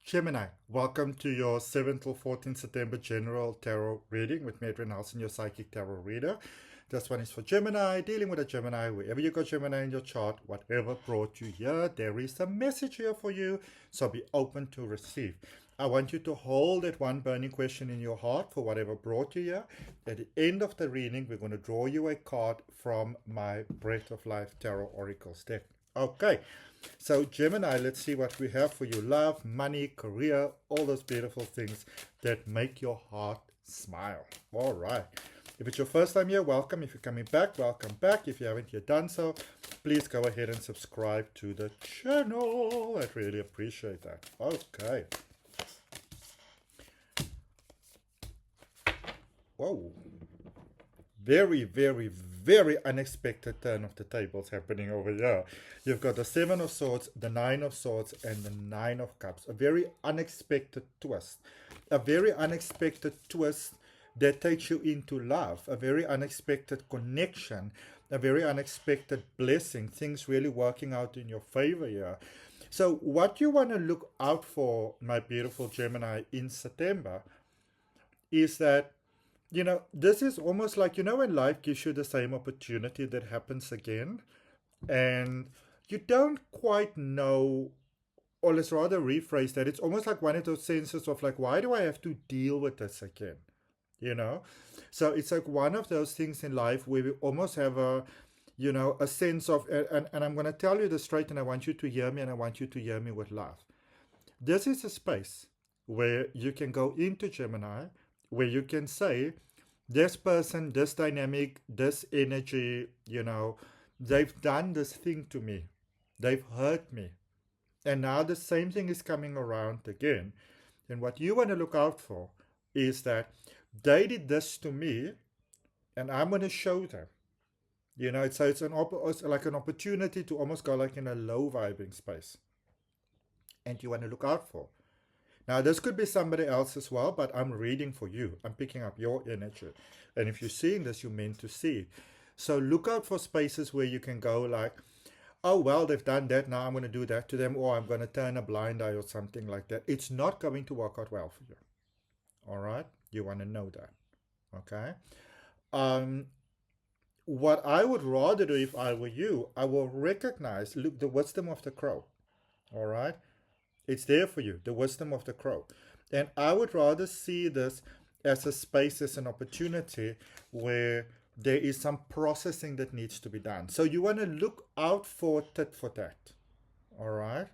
Gemini, welcome to your 7th till 14th September General Tarot Reading with me, Adrian Nelson, your Psychic Tarot Reader. This one is for Gemini, dealing with a Gemini, wherever you got Gemini in your chart, whatever brought you here, there is a message here for you, so be open to receive. I want you to hold that one burning question in your heart for whatever brought you here. At the end of the reading, we're going to draw you a card from my Breath of Life Tarot Oracles deck. Okay. So Gemini, let's see what we have for you. Love, money, career, all those beautiful things that make your heart smile. All right. If it's your first time here, welcome. If you're coming back, welcome back. If you haven't yet done so, please go ahead and subscribe to the channel. I'd really appreciate that. Okay. Whoa. Very, very, very unexpected turn of the tables happening over here. You've got the 7 of Swords, the 9 of Swords, and the 9 of Cups. A very unexpected twist. A very unexpected twist that takes you into love. A very unexpected connection. A very unexpected blessing. Things really working out in your favor here. So what you want to look out for, my beautiful Gemini, in September is that, you know, this is almost like, you know, when life gives you the same opportunity that happens again, and you don't quite know, or let's rather rephrase that, it's almost like one of those senses of like, why do I have to deal with this again? You know? So it's like one of those things in life where we almost have a, you know, a sense of, and I'm going to tell you this straight, and I want you to hear me, and I want you to hear me with love. This is a space where you can go into Gemini, where you can say, this person, this dynamic, this energy, you know, they've done this thing to me. They've hurt me. And now the same thing is coming around again. And what you want to look out for is that they did this to me, and I'm going to show them. You know, it's like an opportunity to almost go like in a low vibing space. And you want to look out for. Now, this could be somebody else as well, but I'm reading for you. I'm picking up your energy. And if you're seeing this, you're meant to see it. So look out for spaces where you can go like, oh, well, they've done that. Now I'm going to do that to them, or I'm going to turn a blind eye or something like that. It's not going to work out well for you. All right? You want to know that. Okay? What I would rather do if I were you, I will recognize, look, the wisdom of the crow. All right? It's there for you, the wisdom of the crow. And I would rather see this as a space, as an opportunity where there is some processing that needs to be done. So you want to look out for tit for tat. All right?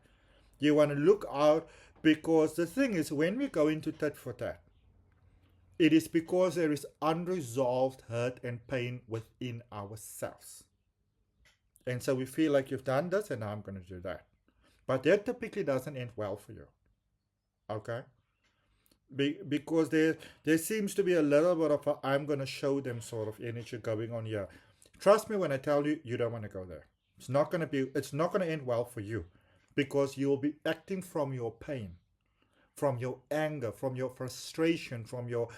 You want to look out, because the thing is, when we go into tit for tat, it is because there is unresolved hurt and pain within ourselves. And so we feel like you've done this, and now I'm going to do that. But that typically doesn't end well for you. Okay? Because there seems to be a little bit of a I'm going to show them sort of energy going on here. Trust me when I tell you, you don't want to go there. It's not going to end well for you, because you will be acting from your pain, from your anger, from your frustration, from your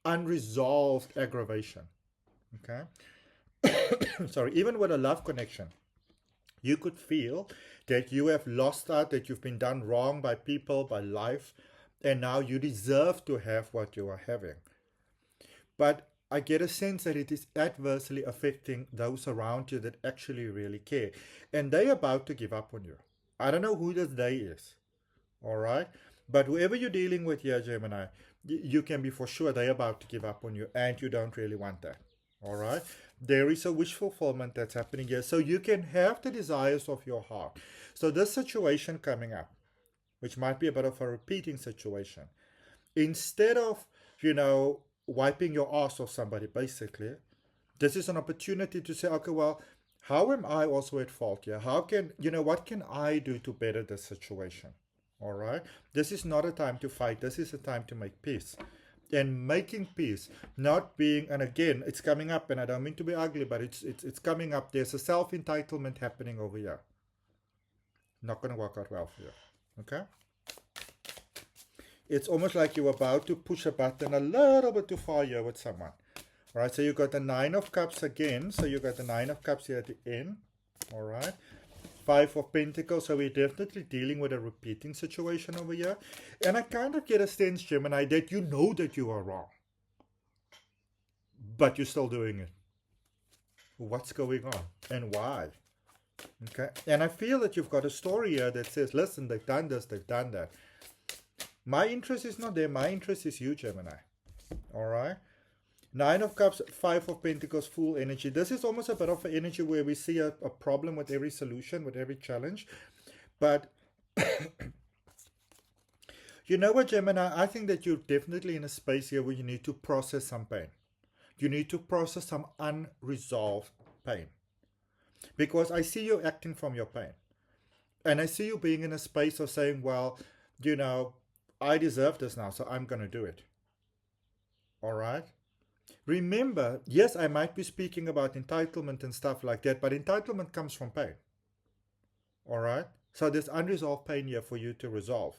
unresolved aggravation. Okay? Sorry, even with a love connection, you could feel that you have lost out, that you've been done wrong by people, by life, and now you deserve to have what you are having. But I get a sense that it is adversely affecting those around you that actually really care. And they're about to give up on you. I don't know who this they is. All right? But whoever you're dealing with here, Gemini, you can be for sure they're about to give up on you, and you don't really want that. All right? There is a wish fulfillment that's happening here. So you can have the desires of your heart. So this situation coming up, which might be a bit of a repeating situation, instead of, you know, wiping your ass off somebody, basically, this is an opportunity to say, okay, well, how am I also at fault here? How can, you know, what can I do to better this situation? All right? This is not a time to fight. This is a time to make peace. And making peace, not being, and again, it's coming up, and I don't mean to be ugly, but it's coming up. There's a self-entitlement happening over here. Not going to work out well for you. Okay? It's almost like you're about to push a button a little bit too far here with someone. All right, so you got the 9 of Cups again. So you got the 9 of Cups here at the end. All right. Five of Pentacles, so we're definitely dealing with a repeating situation over here. And I kind of get a sense, Gemini, that you know that you are wrong, but you're still doing it. What's going on and why? Okay, and I feel that you've got a story here that says, listen, they've done this, they've done that. My interest is not there. My interest is you, Gemini. All right. Nine of Cups, Five of Pentacles, full energy. This is almost a bit of an energy where we see a problem with every solution, with every challenge. But you know what, Gemini? I think that you're definitely in a space here where you need to process some pain. You need to process some unresolved pain. Because I see you acting from your pain. And I see you being in a space of saying, well, you know, I deserve this now, so I'm going to do it. All right? Remember, yes, I might be speaking about entitlement and stuff like that, but entitlement comes from pain. All right? So there's unresolved pain here for you to resolve.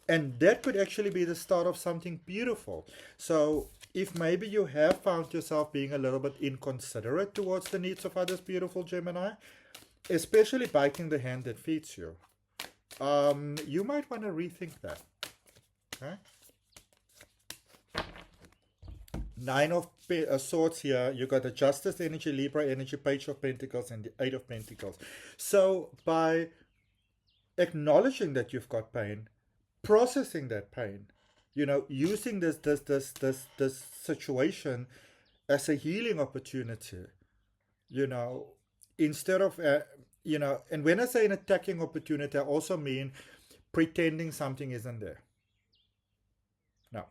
And that could actually be the start of something beautiful. So if maybe you have found yourself being a little bit inconsiderate towards the needs of others, beautiful Gemini, especially biting the hand that feeds you, you might want to rethink that. Okay? Nine of Swords here. You got the Justice energy, Libra energy, Page of Pentacles, and the Eight of Pentacles. So by acknowledging that you've got pain, processing that pain, you know, using this situation as a healing opportunity, you know, instead of you know, and when I say an attacking opportunity, I also mean pretending something isn't there. No.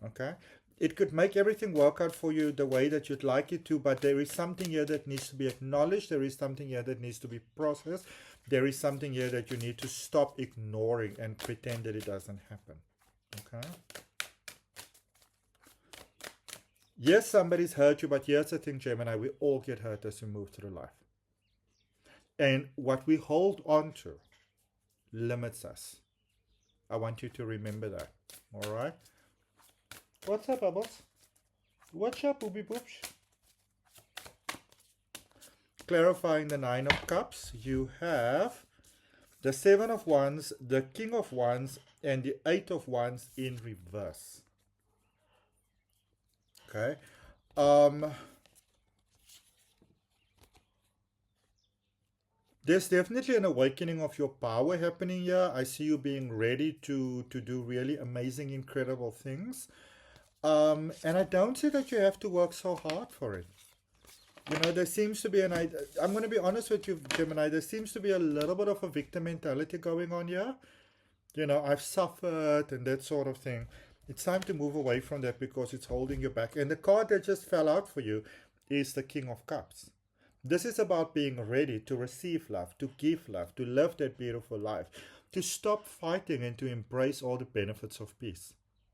Okay? It could make everything work out for you the way that you'd like it to, but there is something here that needs to be acknowledged. There is something here that needs to be processed. There is something here that you need to stop ignoring and pretend that it doesn't happen. Okay? Yes, somebody's hurt you, but here's the thing, Gemini, we all get hurt as we move through life. And what we hold on to limits us. I want you to remember that. All right? What's up, Bubbles? What's up, Booby Boobs? Clarifying the Nine of Cups, you have the Seven of Wands, the King of Wands, and the Eight of Wands in reverse. Okay. There's definitely an awakening of your power happening here. I see you being ready to do really amazing, incredible things. And I don't see that you have to work so hard for it. You know, there seems to be I'm going to be honest with you, Gemini, there seems to be a little bit of a victim mentality going on here. You know, I've suffered and that sort of thing. It's time to move away from that because it's holding you back. And the card that just fell out for you is the King of Cups. This is about being ready to receive love, to give love, to live that beautiful life, to stop fighting and to embrace all the benefits of peace.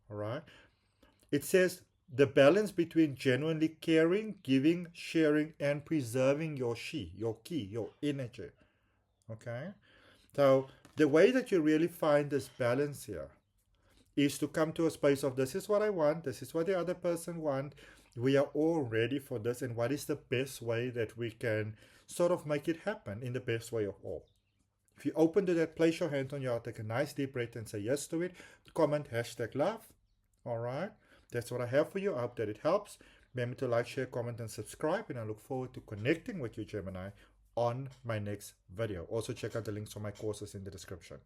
All right? It says the balance between genuinely caring, giving, sharing, and preserving your your ki, your energy. Okay? So the way that you really find this balance here is to come to a space of this is what I want, this is what the other person wants. We are all ready for this, and what is the best way that we can sort of make it happen in the best way of all. If you open to that, place your hand on your heart, take a nice deep breath and say yes to it. Comment #love. All right. That's what I have for you. I hope that it helps. Remember to like, share, comment, and subscribe. And I look forward to connecting with you, Gemini, on my next video. Also, check out the links for my courses in the description.